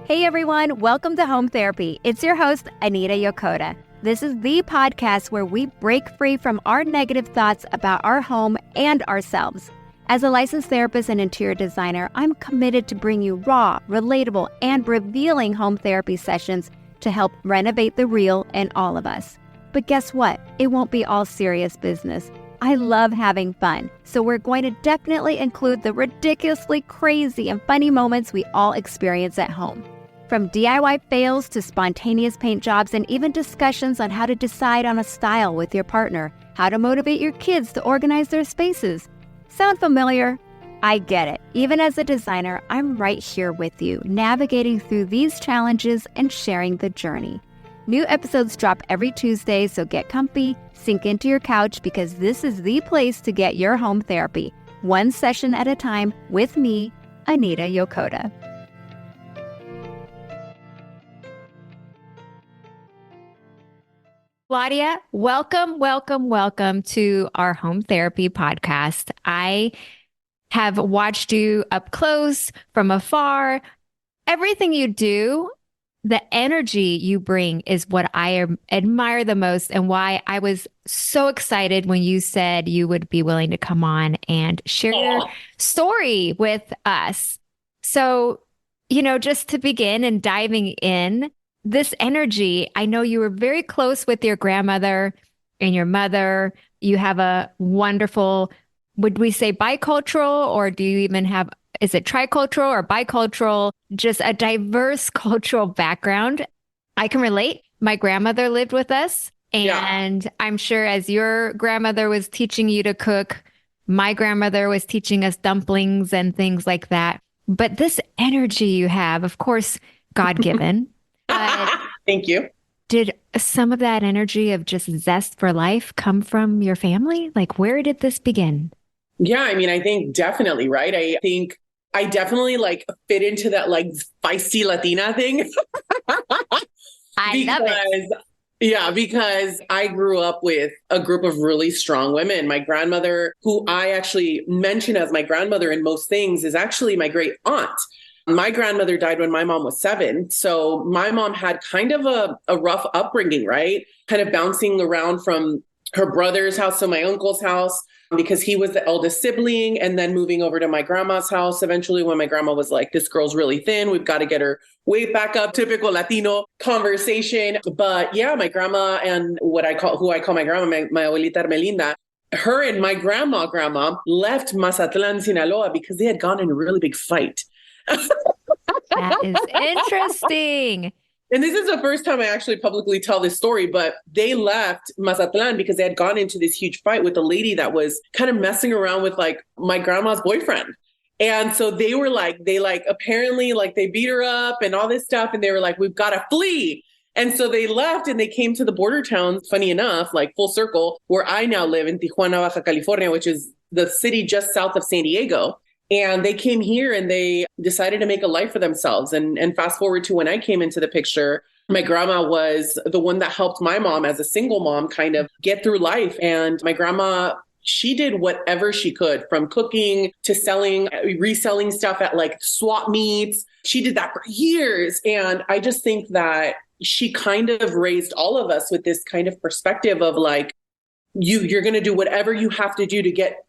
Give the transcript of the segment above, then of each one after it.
Hey everyone, welcome to Home Therapy. It's your host, Anita Yokota. This is the podcast where we break free from our negative thoughts about our home and ourselves. As a licensed therapist and interior designer, I'm committed to bring you raw, relatable, and revealing home therapy sessions to help renovate the real in all of us. But guess what? It won't be all serious business. I love having fun, so we're going to definitely include the ridiculously crazy and funny moments we all experience at home. From DIY fails to spontaneous paint jobs and even discussions on how to decide on a style with your partner, how to motivate your kids to organize their spaces. Sound familiar? I get it. Even as a designer, I'm right here with you, navigating through these challenges and sharing the journey. New episodes drop every Tuesday, so get comfy, sink into your couch, because this is the place to get your home therapy, one session at a time with me, Anita Yokota. Claudia, welcome to our home therapy podcast. I have watched you up close, from afar. Everything you do, the energy you bring is what I admire the most, and why I was so excited when you said you would be willing to come on and share your story with us. So, just to begin and diving in, this energy, I know you were very close with your grandmother and your mother. You have a wonderful, would we say bicultural, or do you even have, is it tricultural or bicultural? Just a diverse cultural background. I can relate. My grandmother lived with us, and I'm sure as your grandmother was teaching you to cook, my grandmother was teaching us dumplings and things like that. But this energy you have, of course, God-given. Thank you. Did some of that energy of just zest for life come from your family? Like, where did this begin? Yeah, I think definitely, right? I think I definitely fit into that feisty Latina thing. I love it. Yeah, because I grew up with a group of really strong women. My grandmother, who I actually mention as my grandmother in most things, is actually my great aunt. My grandmother died when my mom was 7. So my mom had kind of a rough upbringing, right? Kind of bouncing around from her brother's house to my uncle's house because he was the eldest sibling, and then moving over to my grandma's house eventually when my grandma was like, this girl's really thin. We've got to get her weight back up. Typical Latino conversation. But yeah, my grandma and who I call my grandma, my abuelita Hermelinda, her and my grandma left Mazatlan, Sinaloa because they had gone in a really big fight. That is interesting. And this is the first time I actually publicly tell this story, but they left Mazatlan because they had gone into this huge fight with a lady that was kind of messing around with my grandma's boyfriend. And so they apparently they beat her up and all this stuff. And they were like, we've got to flee. And so they left and they came to the border town, funny enough, full circle, where I now live in Tijuana, Baja California, which is the city just south of San Diego. And they came here and they decided to make a life for themselves. And fast forward to when I came into the picture, my grandma was the one that helped my mom as a single mom kind of get through life. And my grandma, she did whatever she could, from cooking to selling, reselling stuff at swap meets. She did that for years. And I just think that she kind of raised all of us with this kind of perspective of you're going to do whatever you have to do to get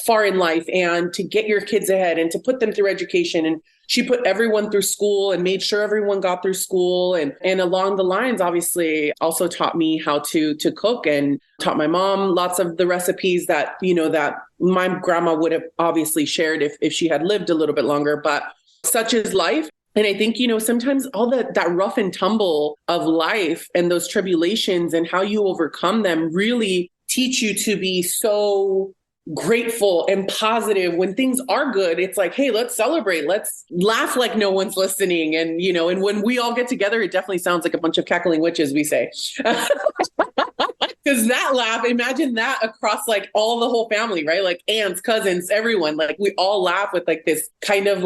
far in life and to get your kids ahead and to put them through education. And she put everyone through school and made sure everyone got through school. And along the lines, obviously, also taught me how to cook, and taught my mom lots of the recipes that, that my grandma would have obviously shared if she had lived a little bit longer. But such is life. And I think, sometimes all that rough and tumble of life and those tribulations and how you overcome them really teach you to be so grateful and positive. When things are good, it's like, hey, let's celebrate. Let's laugh like no one's listening. And, and when we all get together, it definitely sounds like a bunch of cackling witches, we say. Because that laugh, imagine that across all the whole family, right? Aunts, cousins, everyone, we all laugh with this kind of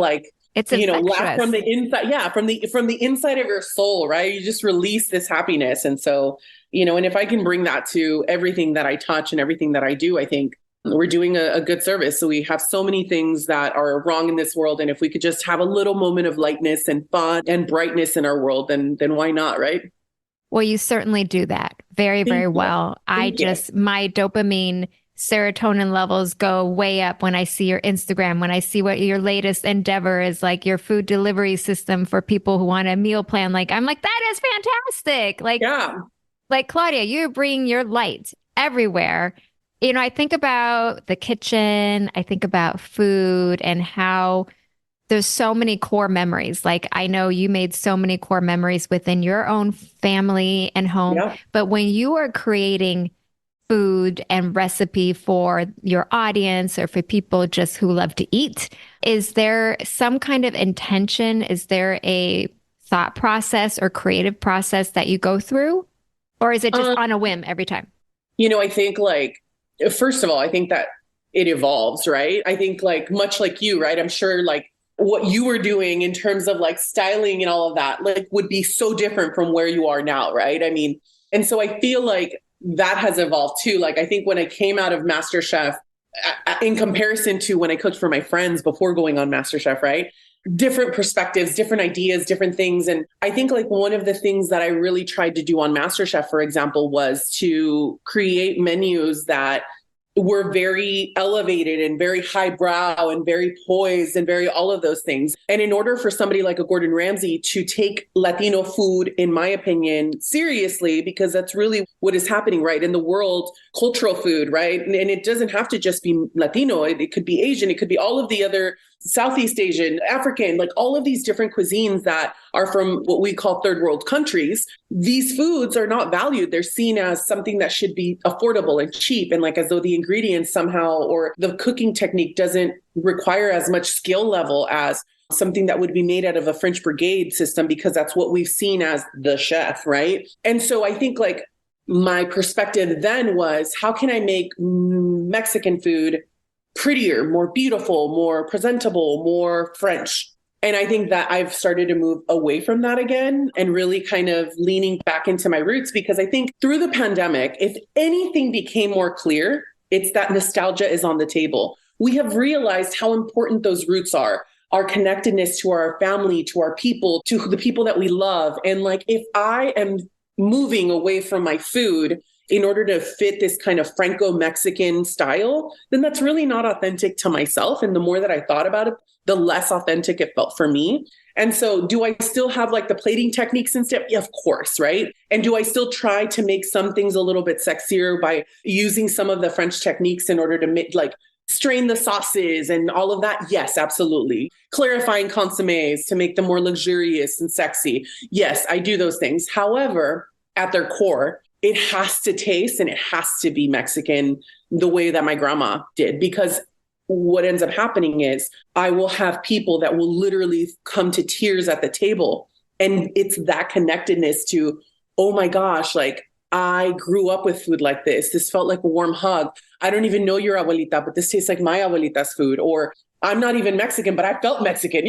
it's laugh from the inside. Yeah. From the inside of your soul, right? You just release this happiness. And so, and if I can bring that to everything that I touch and everything that I do, I think we're doing a good service. So we have so many things that are wrong in this world. And if we could just have a little moment of lightness and fun and brightness in our world, then why not, right? Well, you certainly do that very, Thank very you. well. Thank you. My dopamine, serotonin levels go way up when I see your Instagram, when I see what your latest endeavor is, like your food delivery system for people who want a meal plan. Like, I'm like, that is fantastic. Yeah. Like Claudia, you're bringing your light everywhere. You know, I think about the kitchen, I think about food and how there's so many core memories. Like I know you made so many core memories within your own family and home, Yeah. but when you are creating food and recipe for your audience or for people just who love to eat, is there some kind of intention? Is there a thought process or creative process that you go through? Or is it just Um, on a whim every time? I think like, first of all, I think that it evolves, right? I think like much like you, right? I'm sure like what you were doing in terms of like styling and all of that, like would be so different from where you are now, right? I mean, and so I feel like that has evolved too. Like I think when I came out of MasterChef, in comparison to when I cooked for my friends before going on MasterChef, right? Different perspectives, different ideas, different things. And I think like one of the things that I really tried to do on MasterChef, for example, was to create menus that were very elevated and very highbrow and very poised and very all of those things. And in order for somebody like a Gordon Ramsay to take Latino food, in my opinion, seriously, because that's really what is happening, right? In the world, cultural food, right? And it doesn't have to just be Latino. It could be Asian. It could be all of the other Southeast Asian, African, like all of these different cuisines that are from what we call third world countries. These foods are not valued. They're seen as something that should be affordable and cheap, and like as though the ingredients somehow or the cooking technique doesn't require as much skill level as something that would be made out of a French brigade system, because that's what we've seen as the chef, right? And so I think like my perspective then was, how can I make Mexican food prettier, more beautiful, more presentable, more French? And I think that I've started to move away from that again and really kind of leaning back into my roots, because I think through the pandemic, if anything became more clear, it's that nostalgia is on the table. We have realized how important those roots are, our connectedness to our family, to our people, to the people that we love. And like, if I am moving away from my food in order to fit this kind of Franco-Mexican style, then that's really not authentic to myself. And the more that I thought about it, the less authentic it felt for me. And so do I still have like the plating techniques and stuff? Yeah, of course, right? And do I still try to make some things a little bit sexier by using some of the French techniques in order to make like strain the sauces and all of that? Yes, absolutely. Clarifying consommes to make them more luxurious and sexy. Yes, I do those things. However, at their core, it has to taste and it has to be Mexican the way that my grandma did. Because what ends up happening is I will have people that will literally come to tears at the table. And it's that connectedness to, oh my gosh, like I grew up with food like this. This felt like a warm hug. I don't even know your abuelita, but this tastes like my abuelita's food. Or I'm not even Mexican, but I felt Mexican.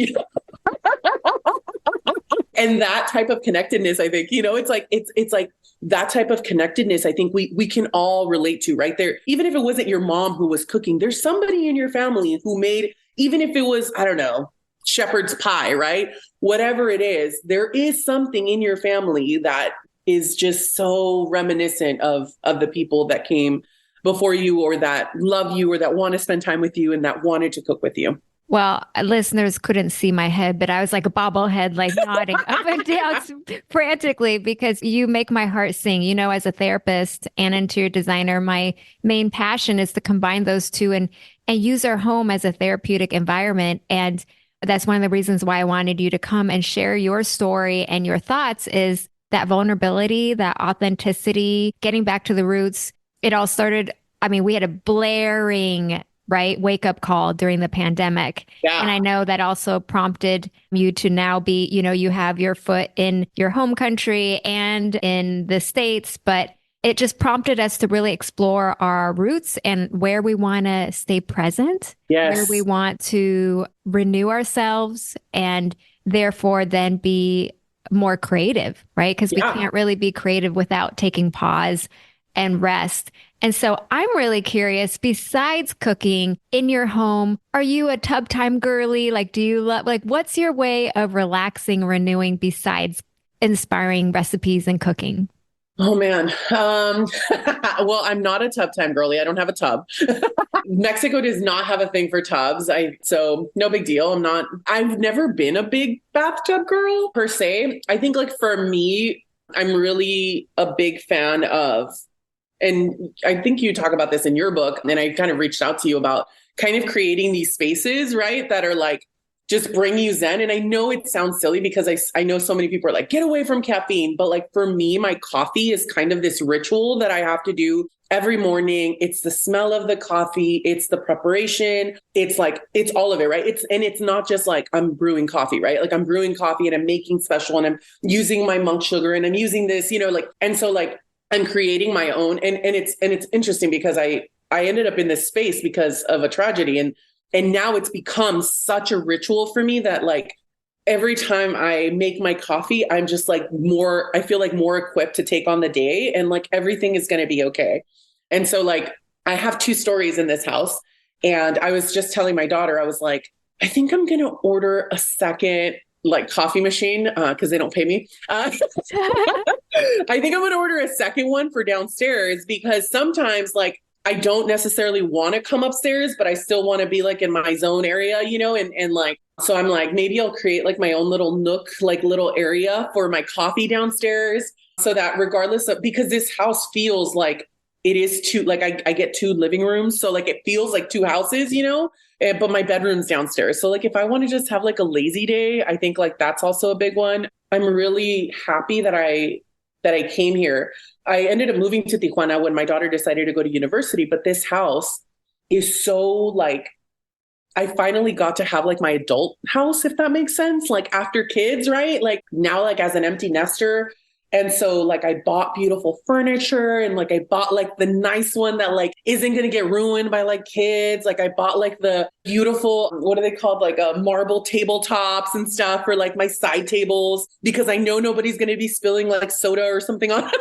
And that type of connectedness, I think, it's like that type of connectedness, I think we can all relate to right there. Even if it wasn't your mom who was cooking, there's somebody in your family who made, even if it was, I don't know, shepherd's pie, right? Whatever it is, there is something in your family that is just so reminiscent of the people that came before you, or that love you, or that want to spend time with you, and that wanted to cook with you. Well, listeners couldn't see my head, but I was like a bobblehead, like nodding up and down frantically, because you make my heart sing. You know, as a therapist and interior designer, my main passion is to combine those two and use our home as a therapeutic environment. And that's one of the reasons why I wanted you to come and share your story and your thoughts, is that vulnerability, that authenticity, getting back to the roots. It all started, I mean, we had a blaring wake up call during the pandemic. Yeah. And I know that also prompted you to now be, you know, you have your foot in your home country and in the States, but it just prompted us to really explore our roots and where we want to stay present, Yes. where we want to renew ourselves, and therefore then be more creative, right? Because we can't really be creative without taking pause and rest. And so I'm really curious, besides cooking in your home, are you a tub time girly? Like, do you love, like, what's your way of relaxing, renewing besides inspiring recipes and cooking? Oh man. Well, I'm not a tub time girly. I don't have a tub. Mexico does not have a thing for tubs. So no big deal. I've never been a big bathtub girl per se. I think like for me, I'm really a big fan of, and I think you talk about this in your book, and I kind of reached out to you about kind of creating these spaces, right? That are like, just bring you zen. And I know it sounds silly because I know so many people are like, get away from caffeine. But like for me, my coffee is kind of this ritual that I have to do every morning. It's the smell of the coffee. It's the preparation. It's like, it's all of it, right? It's not just like I'm brewing coffee, right? Like I'm brewing coffee and I'm making special and I'm using my monk sugar and I'm using this, like, and so like I'm creating my own. And it's interesting because I ended up in this space because of a tragedy. And now it's become such a ritual for me that like every time I make my coffee, I'm just like I feel like more equipped to take on the day and like everything is going to be okay. And so like I have two stories in this house. And I was just telling my daughter, I was like, I think I'm going to order a second like coffee machine because they don't pay me. I think I'm going to order a second one for downstairs because sometimes like I don't necessarily want to come upstairs, but I still want to be like in my zone area, and like, so I'm like, maybe I'll create like my own little nook, like little area for my coffee downstairs so that regardless of, because this house feels like it is two, like I get two living rooms. So like, it feels like two houses, but my bedroom's downstairs. So like, if I want to just have like a lazy day, I think like that's also a big one. I'm really happy that I came here. I ended up moving to Tijuana when my daughter decided to go to university, but this house is so like, I finally got to have like my adult house, if that makes sense, like after kids, right? Like now, like as an empty nester. And so like I bought beautiful furniture and like I bought like the nice one that like isn't going to get ruined by like kids. Like I bought like the beautiful, what are they called? Like marble tabletops and stuff for like my side tables because I know nobody's going to be spilling like soda or something on it.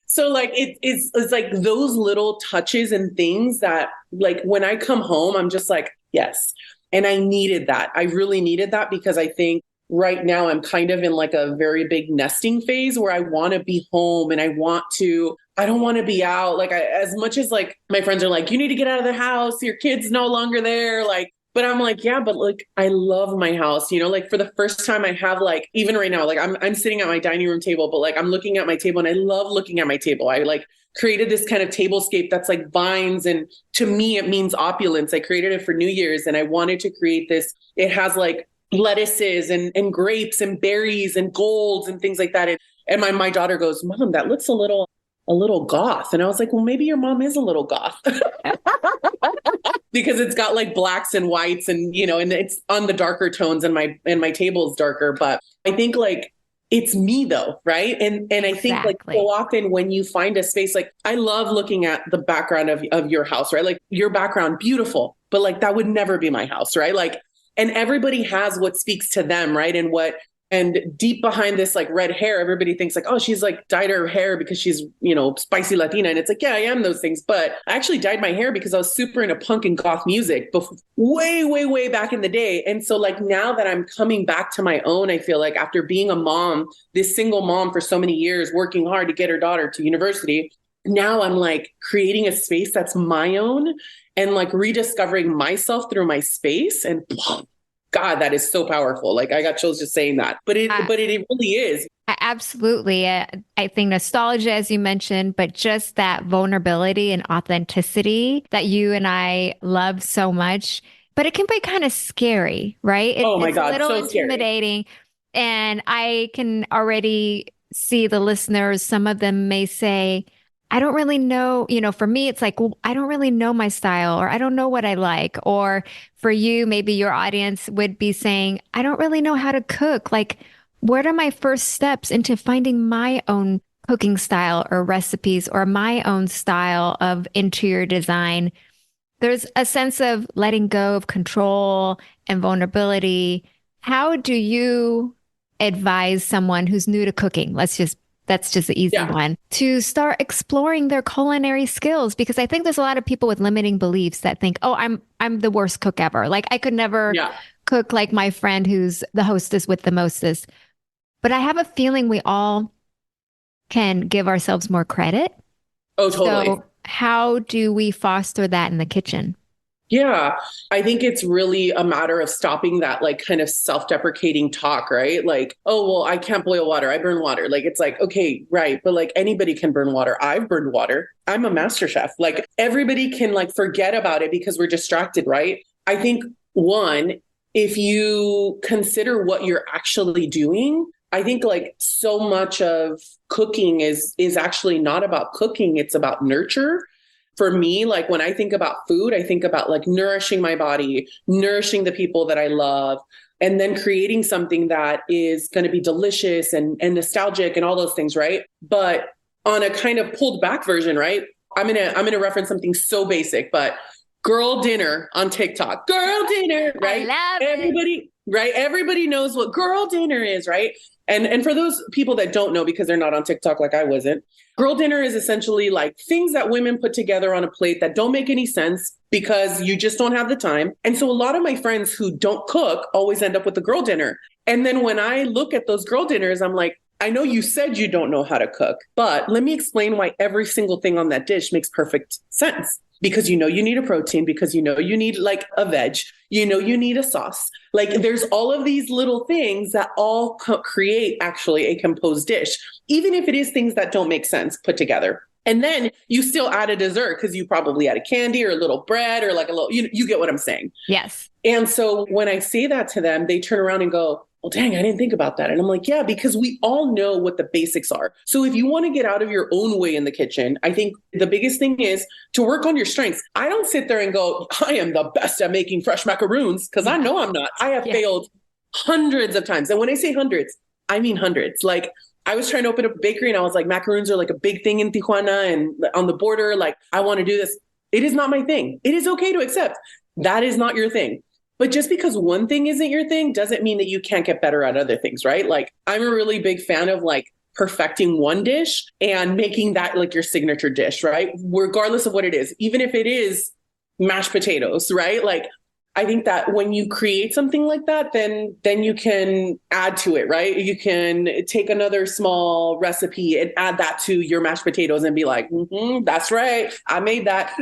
So like it's like those little touches and things that like when I come home, I'm just like, yes. And I needed that. I really needed that because I think right now I'm kind of in like a very big nesting phase where I want to be home and I don't want to be out. Like as much as like my friends are like, you need to get out of the house. Your kid's no longer there. Like, but I'm like, yeah, but like, I love my house, like for the first time I have like, even right now, like I'm sitting at my dining room table, but like I'm looking at my table and I love looking at my table. I like created this kind of tablescape that's like vines. And to me, it means opulence. I created it for New Year's and I wanted to create this. It has like lettuces and grapes and berries and golds and things like that. And my daughter goes, Mom, that looks a little goth. And I was like, well, maybe your mom is a little goth. Because it's got like blacks and whites and, and it's on the darker tones and my table is darker. But I think like it's me though. Right. And I think like so often when you find a space, like I love looking at the background of your house, right? Like your background, beautiful, but like that would never be my house. Right. Like, and everybody has what speaks to them. Right. And deep behind this like red hair, everybody thinks like, oh, she's like dyed her hair because she's, spicy Latina. And it's like, yeah, I am those things. But I actually dyed my hair because I was super into punk and goth music before, way, way, way back in the day. And so like now that I'm coming back to my own, I feel like after being a mom, this single mom for so many years, working hard to get her daughter to university, now I'm like creating a space that's my own and like rediscovering myself through my space. And God, that is so powerful. Like I got chills just saying that, but it really is. Absolutely. I think nostalgia, as you mentioned, but just that vulnerability and authenticity that you and I love so much, but it can be kind of scary, right? Oh my God, it's a little so intimidating. And I can already see the listeners, some of them may say, I don't really know, for me, it's like, well, I don't really know my style or I don't know what I like. Or for you, maybe your audience would be saying, I don't really know how to cook. Like, what are my first steps into finding my own cooking style or recipes or my own style of interior design? There's a sense of letting go of control and vulnerability. How do you advise someone who's new to cooking? Let's just That's just the easy one, to start exploring their culinary skills. Because I think there's a lot of people with limiting beliefs that think, oh, I'm the worst cook ever. Like I could never cook like my friend who's the hostess with the mostest. But I have a feeling we all can give ourselves more credit. Oh, totally. So how do we foster that in the kitchen? Yeah, I think it's really a matter of stopping that like kind of self-deprecating talk, right? Like, oh, well, I can't boil water. I burn water. Like, it's like, okay, right. But like anybody can burn water. I've burned water. I'm a master chef. Like everybody can like forget about it because we're distracted, right? I think one, if you consider what you're actually doing, I think like so much of cooking is actually not about cooking. It's about nurture. For me, like when I think about food, I think about like nourishing my body, nourishing the people that I love, and then creating something that is going to be delicious and nostalgic and all those things, right? But on a kind of pulled back version, right? I'm gonna reference something so basic, but girl dinner on TikTok. Girl dinner, right? I love Everybody, right? Everybody knows what girl dinner is, right? And for those people that don't know because they're not on TikTok like I wasn't, girl dinner is essentially like things that women put together on a plate that don't make any sense because you just don't have the time. And so a lot of my friends who don't cook always end up with the girl dinner. And then when I look at those girl dinners, I'm like, I know you said you don't know how to cook, but let me explain why every single thing on that dish makes perfect sense. Because you know you need a protein, because you know you need like a veg, you know you need a sauce. Like there's all of these little things that all create actually a composed dish, even if it is things that don't make sense put together. And then you still add a dessert because you probably add a candy or a little bread or like a little, you get what I'm saying. Yes. And so when I say that to them, they turn around and go, well, dang, I didn't think about that. And I'm like, yeah, because we all know what the basics are. So if you want to get out of your own way in the kitchen, I think the biggest thing is to work on your strengths. I don't sit there and go, I am the best at making fresh macaroons, because I know I'm not. I have failed hundreds of times. And when I say hundreds, I mean hundreds. Like I was trying to open up a bakery and I was like, macaroons are like a big thing in Tijuana and on the border. Like I want to do this. It is not my thing. It is okay to accept that is not your thing. But just because one thing isn't your thing doesn't mean that you can't get better at other things, right? Like I'm a really big fan of like perfecting one dish and making that like your signature dish, right? Regardless of what it is, even if it is mashed potatoes, right? Like I think that when you create something like that, then you can add to it, right? You can take another small recipe and add that to your mashed potatoes and be like, that's right, I made that.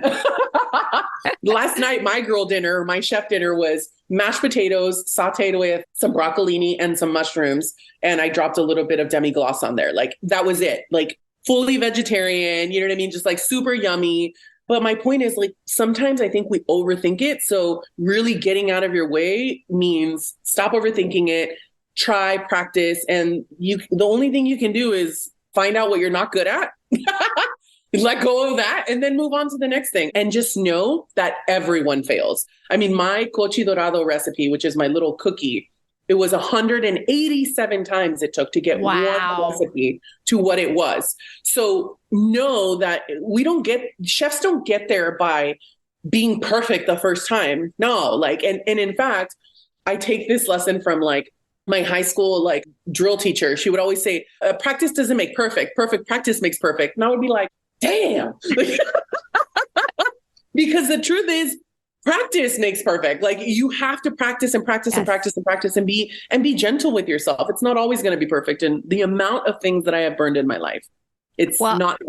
Last night, my girl dinner, my chef dinner was mashed potatoes sauteed with some broccolini and some mushrooms. And I dropped a little bit of demi-glace on there. Like that was it. Like fully vegetarian, you know what I mean? Just like super yummy. But my point is like, sometimes I think we overthink it. So really getting out of your way means stop overthinking it, try, practice. And the only thing you can do is find out what you're not good at, let go of that, and then move on to the next thing. And just know that everyone fails. I mean, my cochi dorado recipe, which is my little cookie, it was 187 times it took to get one recipe to what it was. So know that chefs don't get there by being perfect the first time. No, like, and in fact, I take this lesson from like my high school, like drill teacher. She would always say, practice doesn't make perfect. Perfect practice makes perfect. And I would be like, damn. Because the truth is, practice makes perfect. Like you have to practice and practice and practice and practice and be gentle with yourself. It's not always going to be perfect. And the amount of things that I have burned in my life, it's not.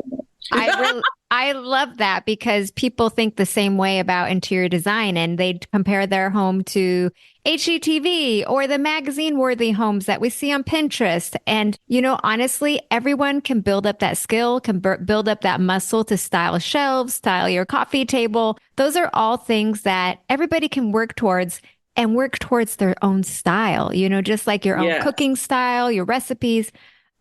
I love that because people think the same way about interior design and they compare their home to HGTV or the magazine-worthy homes that we see on Pinterest. And, you know, honestly, everyone can build up that skill, can build up that muscle to style shelves, style your coffee table. Those are all things that everybody can work towards and work towards their own style, you know, just like your own cooking style, your recipes,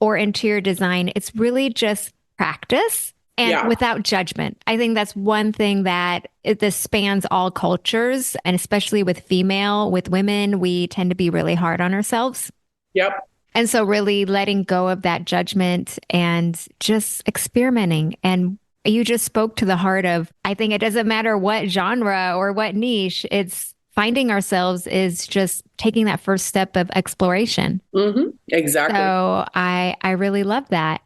or interior design. It's really just practice and without judgment. I think that's one thing that this spans all cultures, and especially with women, we tend to be really hard on ourselves. Yep. And so really letting go of that judgment and just experimenting. And you just spoke to the heart of, I think it doesn't matter what genre or what niche, it's finding ourselves is just taking that first step of exploration. Exactly. So I really love that.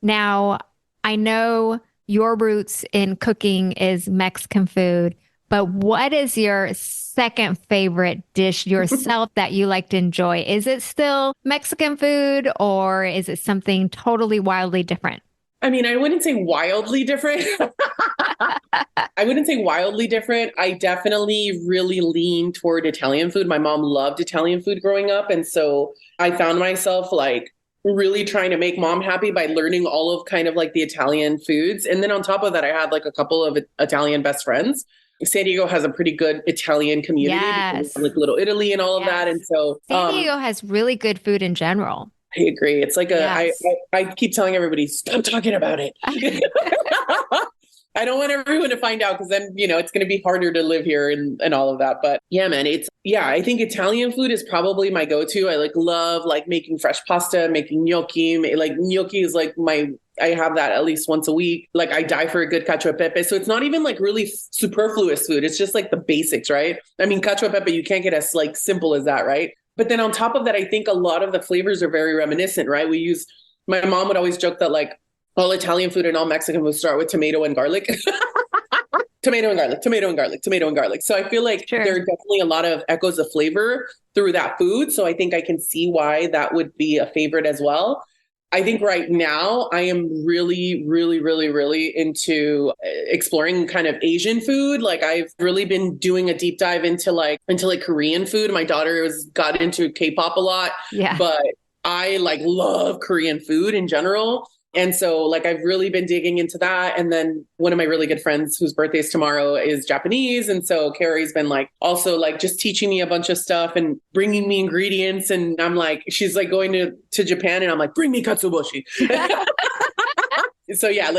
Now, I know your roots in cooking is Mexican food, but what is your second favorite dish yourself that you like to enjoy? Is it still Mexican food or is it something totally wildly different? I mean, I wouldn't say wildly different. I wouldn't say wildly different. I definitely really lean toward Italian food. My mom loved Italian food growing up. And so I found myself like really trying to make mom happy by learning all of kind of like the Italian foods. And then on top of that, I had like a couple of Italian best friends. San Diego has a pretty good Italian community, Yes. like Little Italy and all of that. And so San Diego has really good food in general. I agree. It's like Yes. I keep telling everybody, stop talking about it. I don't want everyone to find out because then, it's going to be harder to live here and all of that. But yeah, man, I think Italian food is probably my go-to. I love making fresh pasta, making gnocchi. Like gnocchi is like I have that at least once a week. Like I die for a good cacio e pepe. So it's not even like really superfluous food. It's just like the basics, right? I mean, cacio e pepe, you can't get as like simple as that, right? But then on top of that, I think a lot of the flavors are very reminiscent, right? My mom would always joke that like all Italian food and all Mexican would start with tomato and garlic. Tomato and garlic, tomato and garlic, tomato and garlic. So I feel like there are definitely a lot of echoes of flavor through that food. So I think I can see why that would be a favorite as well. I think right now I am really, really, really, really into exploring kind of Asian food. Like I've really been doing a deep dive into Korean food. My daughter got into K-pop a lot, but I love Korean food in general. And so I've really been digging into that. And then one of my really good friends whose birthday is tomorrow is Japanese. And so Carrie's been also just teaching me a bunch of stuff and bringing me ingredients. And I'm she's going to Japan and I'm bring me katsuobushi. So yeah,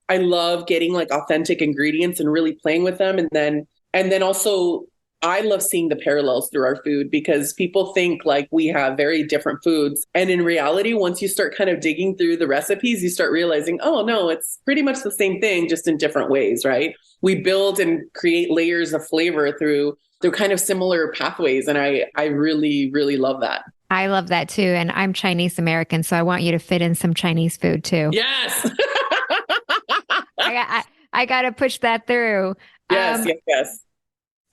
I love getting authentic ingredients and really playing with them. And then also I love seeing the parallels through our food because people think we have very different foods. And in reality, once you start kind of digging through the recipes, you start realizing, oh no, it's pretty much the same thing, just in different ways, right? We build and create layers of flavor through kind of similar pathways. And I really, really love that. I love that too. And I'm Chinese American, so I want you to fit in some Chinese food too. Yes. I got to push that through. Yes.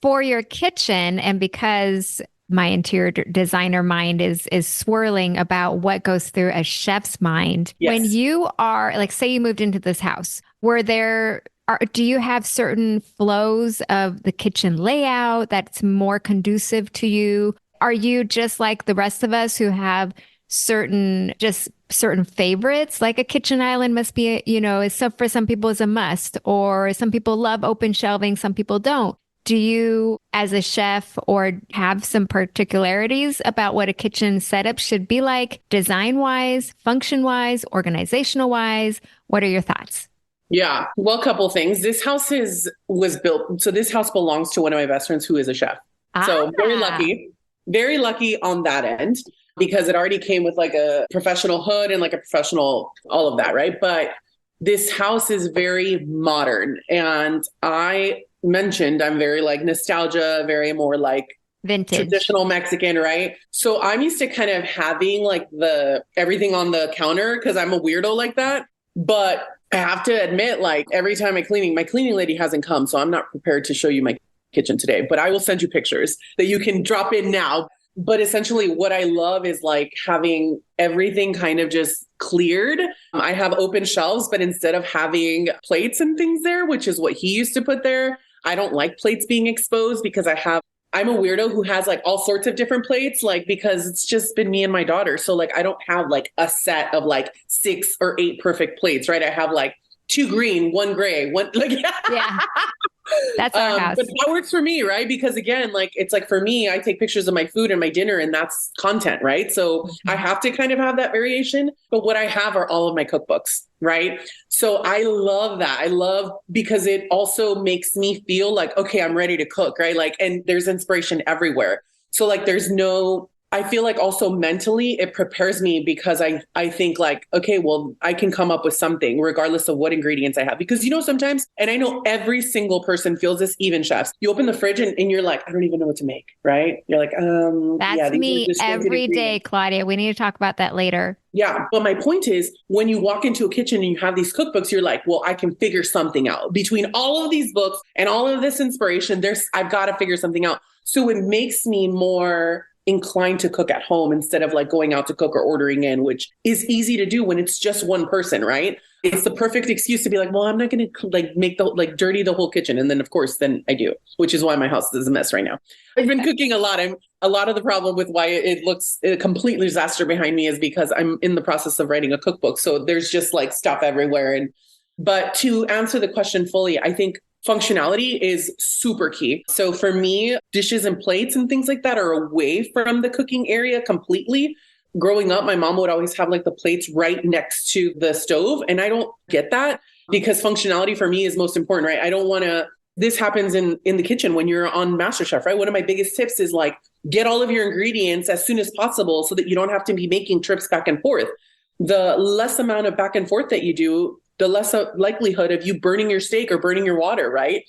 For your kitchen, and because my interior designer mind is swirling about what goes through a chef's mind, when you are say you moved into this house, do you have certain flows of the kitchen layout that's more conducive to you? Are you just like the rest of us who have certain favorites? Like a kitchen island must be, for some people is a must, or some people love open shelving, some people don't. Do you, as a chef, or have some particularities about what a kitchen setup should be like, design-wise, function-wise, organizational-wise? What are your thoughts? Yeah, well, a couple things. This house was built. So this house belongs to one of my best friends who is a chef. So very lucky on that end because it already came with a professional hood and a professional, all of that, right? But this house is very modern, and I mentioned I'm very nostalgia, very more vintage, traditional Mexican, right? So I'm used to kind of having the everything on the counter because I'm a weirdo like that. But I have to admit, every time my cleaning lady hasn't come, so I'm not prepared to show you my kitchen today, but I will send you pictures that you can drop in now. But essentially what I love is having everything kind of just cleared. I have open shelves, but instead of having plates and things there, which is what he used to put there, I don't like plates being exposed because I'm a weirdo who has all sorts of different plates, because it's just been me and my daughter. So I don't have a set of 6 or 8 perfect plates, right? I have 2 green, 1 gray, 1 yeah. That's our house. But that works for me, right? Because again, it's for me, I take pictures of my food and my dinner and that's content, right? So I have to kind of have that variation. But what I have are all of my cookbooks, right? So I love that. I love because it also makes me feel okay, I'm ready to cook, right? And there's inspiration everywhere. So I feel like also mentally it prepares me because I think like, okay, well, I can come up with something regardless of what ingredients I have. Because, sometimes, and I know every single person feels this, even chefs, you open the fridge and you're like, I don't even know what to make, right? You're like, That's these are me just every day, Claudia. We need to talk about that later. Yeah. But my point is, when you walk into a kitchen and you have these cookbooks, you're like, well, I can figure something out. Between all of these books and all of this inspiration, I've got to figure something out. So it makes me more inclined to cook at home instead of like going out to cook or ordering in, which is easy to do when it's just one person, right? It's the perfect excuse to be like, well, I'm not going to like make dirty the whole kitchen. And then of course, then I do, which is why my house is a mess right now. I've been cooking a lot. A lot of the problem with why it looks a complete disaster behind me is because I'm in the process of writing a cookbook. So there's just like stuff everywhere. But to answer the question fully, I think functionality is super key. So for me, dishes and plates and things like that are away from the cooking area completely. Growing up, my mom would always have like the plates right next to the stove. And I don't get that because functionality for me is most important, right? I don't want to, this happens in the kitchen when you're on MasterChef, right? One of my biggest tips is like, get all of your ingredients as soon as possible so that you don't have to be making trips back and forth. The less amount of back and forth that you do, the less likelihood of you burning your steak or burning your water, right?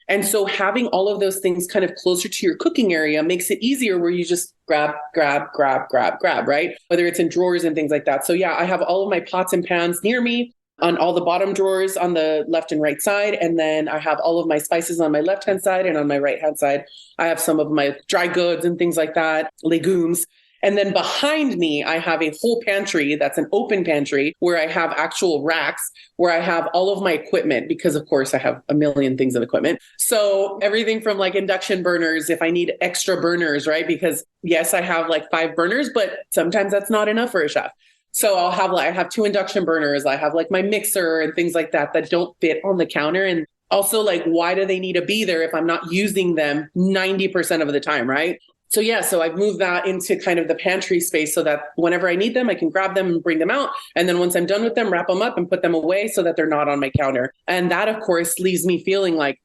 And so having all of those things kind of closer to your cooking area makes it easier where you just grab, right? Whether it's in drawers and things like that. So yeah, I have all of my pots and pans near me on all the bottom drawers on the left and right side. And then I have all of my spices on my left-hand side, and on my right-hand side, I have some of my dry goods and things like that, legumes. And then behind me, I have a whole pantry that's an open pantry where I have actual racks where I have all of my equipment because, of course, I have a million things of equipment. So everything from like induction burners, if I need extra burners, right? Because yes, I have like 5 burners, but sometimes that's not enough for a chef. So I have 2 induction burners. I have like my mixer and things like that don't fit on the counter. And also like, why do they need to be there if I'm not using them 90% of the time, right? So yeah, so I've moved that into kind of the pantry space so that whenever I need them, I can grab them and bring them out. And then once I'm done with them, wrap them up and put them away so that they're not on my counter. And that, of course, leaves me feeling like,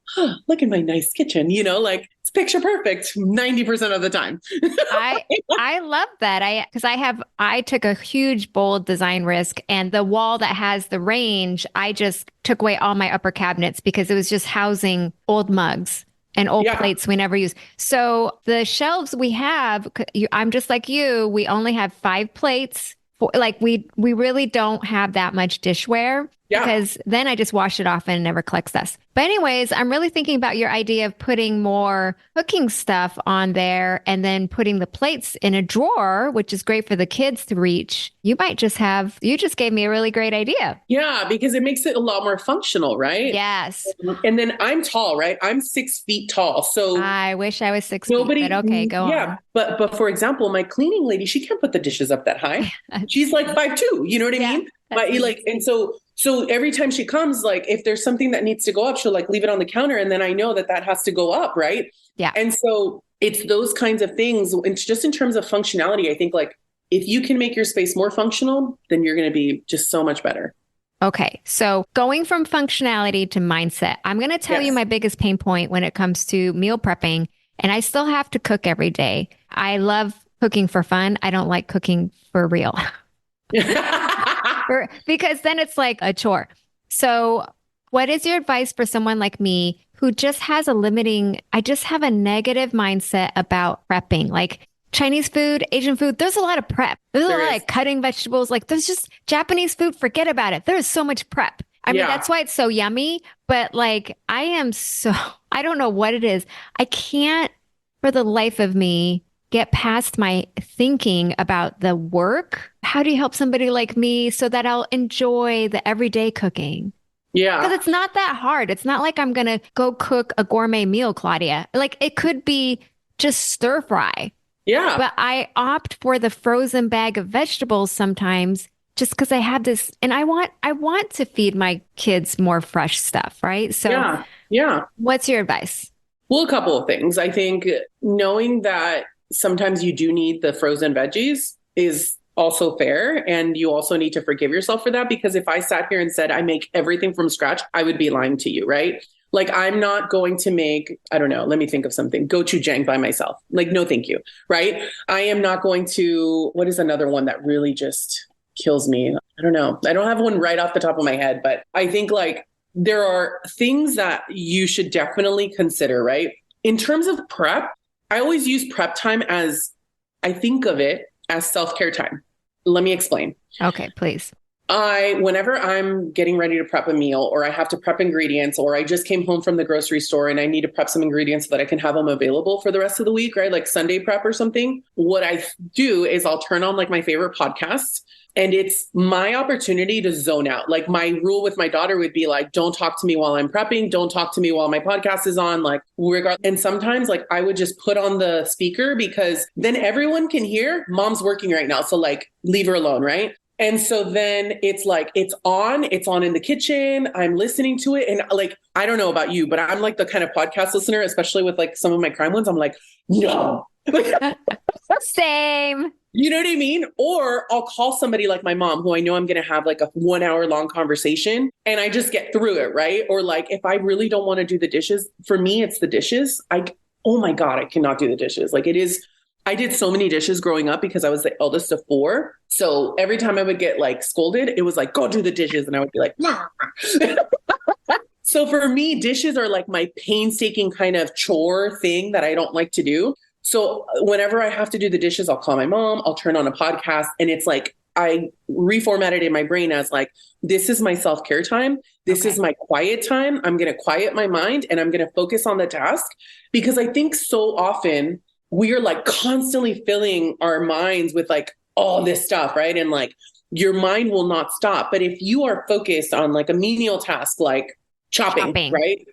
look at my nice kitchen, like it's picture perfect 90% of the time. I love that. Because I took a huge, bold design risk, and the wall that has the range, I just took away all my upper cabinets because it was just housing old mugs and old plates we never use. So the shelves we have, I'm just like you, we only have 5 plates. We really don't have that much dishware because then I just wash it off and it never collects dust. But anyways, I'm really thinking about your idea of putting more cooking stuff on there and then putting the plates in a drawer, which is great for the kids to reach. You just gave me a really great idea. Yeah, because it makes it a lot more functional, right? Yes. And then I'm tall, right? I'm 6 feet tall. So I wish I was 6 feet, but okay, go on. Yeah, but for example, my cleaning lady, she can't put the dishes up that high. She's like 5'2", you know what I mean? But and so every time she comes, like if there's something that needs to go up, she'll like leave it on the counter. And then I know that has to go up. Right. Yeah. And so it's those kinds of things. It's just in terms of functionality. I think like if you can make your space more functional, then you're going to be just so much better. Okay. So going from functionality to mindset, I'm going to tell you my biggest pain point when it comes to meal prepping. And I still have to cook every day. I love cooking for fun. I don't like cooking for real. Because then it's like a chore. So what is your advice for someone like me who just has I just have a negative mindset about prepping, like Chinese food, Asian food? There's a lot of prep. There's a lot of cutting vegetables. Like there's just Japanese food. Forget about it. There's so much prep. I mean, that's why it's so yummy. But like, I don't know what it is. I can't for the life of me get past my thinking about the work. How do you help somebody like me so that I'll enjoy the everyday cooking? Yeah. Because it's not that hard. It's not like I'm going to go cook a gourmet meal, Claudia. Like it could be just stir fry. Yeah. But I opt for the frozen bag of vegetables sometimes just because I have this, and I want to feed my kids more fresh stuff, right? So yeah. What's your advice? Well, a couple of things. I think knowing that sometimes you do need the frozen veggies is also fair. And you also need to forgive yourself for that, because if I sat here and said I make everything from scratch, I would be lying to you, right? Like, I'm not going to make, I don't know, let me think of something, gochujang by myself. Like, no, thank you. Right. I am not going to, what is another one that really just kills me? I don't know. I don't have one right off the top of my head, but I think like there are things that you should definitely consider, right? In terms of prep, I always use prep time as, I think of it as self-care time. Let me explain. Okay, please. Whenever I'm getting ready to prep a meal, or I have to prep ingredients, or I just came home from the grocery store and I need to prep some ingredients so that I can have them available for the rest of the week, right? Like Sunday prep or something. What I do is I'll turn on like my favorite podcasts, and it's my opportunity to zone out. Like my rule with my daughter would be like, don't talk to me while I'm prepping. Don't talk to me while my podcast is on, like regardless. And sometimes like I would just put on the speaker because then everyone can hear mom's working right now. So like leave her alone. Right. And so then it's like, it's on in the kitchen. I'm listening to it. And like, I don't know about you, but I'm like the kind of podcast listener, especially with like some of my crime ones. I'm like, no. Same. You know what I mean? Or I'll call somebody like my mom, who I know I'm going to have like a 1 hour long conversation, and I just get through it. Right. Or like, if I really don't want to do the dishes, for me, it's the dishes. Oh my God, I cannot do the dishes. Like it is. I did so many dishes growing up because I was the eldest of 4. So every time I would get like scolded, it was like, go do the dishes. And I would be like, nah. So for me, dishes are like my painstaking kind of chore thing that I don't like to do. So whenever I have to do the dishes, I'll call my mom, I'll turn on a podcast, and it's like, I reformatted in my brain as like, this is my self-care time. This is my quiet time. I'm going to quiet my mind and I'm going to focus on the task, because I think so often we are like constantly filling our minds with like all this stuff, right? And like your mind will not stop. But if you are focused on like a menial task, like chopping. Right?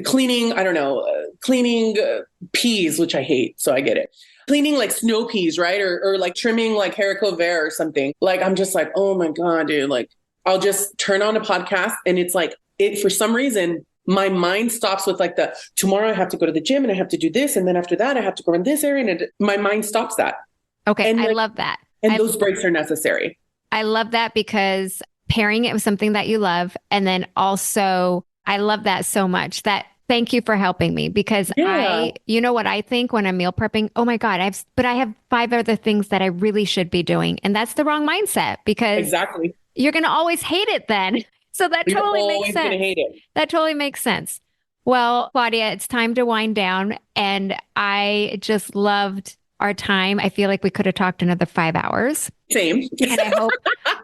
Cleaning, I don't know, cleaning peas, which I hate. So I get it. Cleaning like snow peas, right? Or like trimming like haricot vert or something. Like, I'm just like, oh my God, dude. Like I'll just turn on a podcast, and it's like, for some reason, my mind stops with like tomorrow I have to go to the gym and I have to do this. And then after that, I have to go in this area. And my mind stops that. Okay. And I love that. And those breaks are necessary. I love that, because pairing it with something that you love. And then also, I love that so much. Thank you for helping me, because you know what I think when I'm meal prepping? Oh my God, I have 5 other things that I really should be doing. And that's the wrong mindset, because you're going to always hate it then. So that totally makes sense. Hate it. That totally makes sense. Well, Claudia, it's time to wind down. And I just loved our time. I feel like we could have talked another 5 hours. Same. And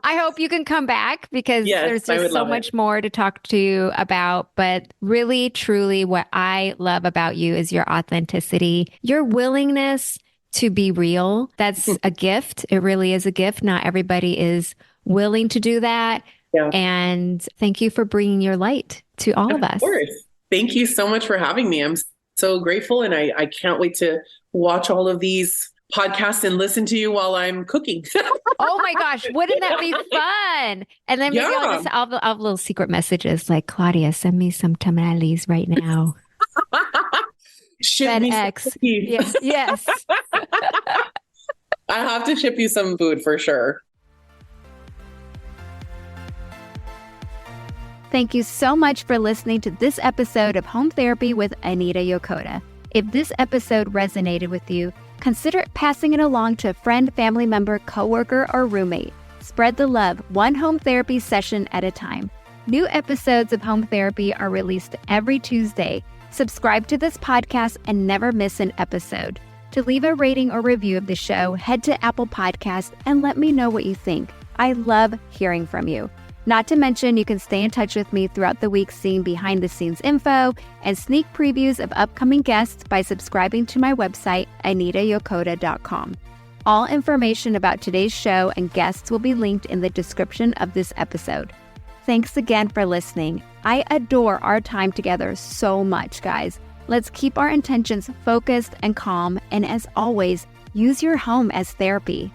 I hope you can come back, because there's just so much more to talk to you about. But really, truly, what I love about you is your authenticity, your willingness to be real. That's a gift. It really is a gift. Not everybody is willing to do that. Yeah. And thank you for bringing your light to all of us. Of course. Thank you so much for having me. I'm so grateful. And I can't wait to watch all of these podcasts and listen to you while I'm cooking. Oh my gosh. Wouldn't that be fun? And then maybe I'll have little secret messages like, Claudia, send me some tamales right now. Ship me some cookies. Yes. I have to ship you some food for sure. Thank you so much for listening to this episode of Home Therapy with Anita Yokota. If this episode resonated with you, consider passing it along to a friend, family member, coworker, or roommate. Spread the love, one home therapy session at a time. New episodes of Home Therapy are released every Tuesday. Subscribe to this podcast and never miss an episode. To leave a rating or review of the show, head to Apple Podcasts and let me know what you think. I love hearing from you. Not to mention, you can stay in touch with me throughout the week, seeing behind-the-scenes info and sneak previews of upcoming guests by subscribing to my website, anitayokota.com. All information about today's show and guests will be linked in the description of this episode. Thanks again for listening. I adore our time together so much, guys. Let's keep our intentions focused and calm, and as always, use your home as therapy.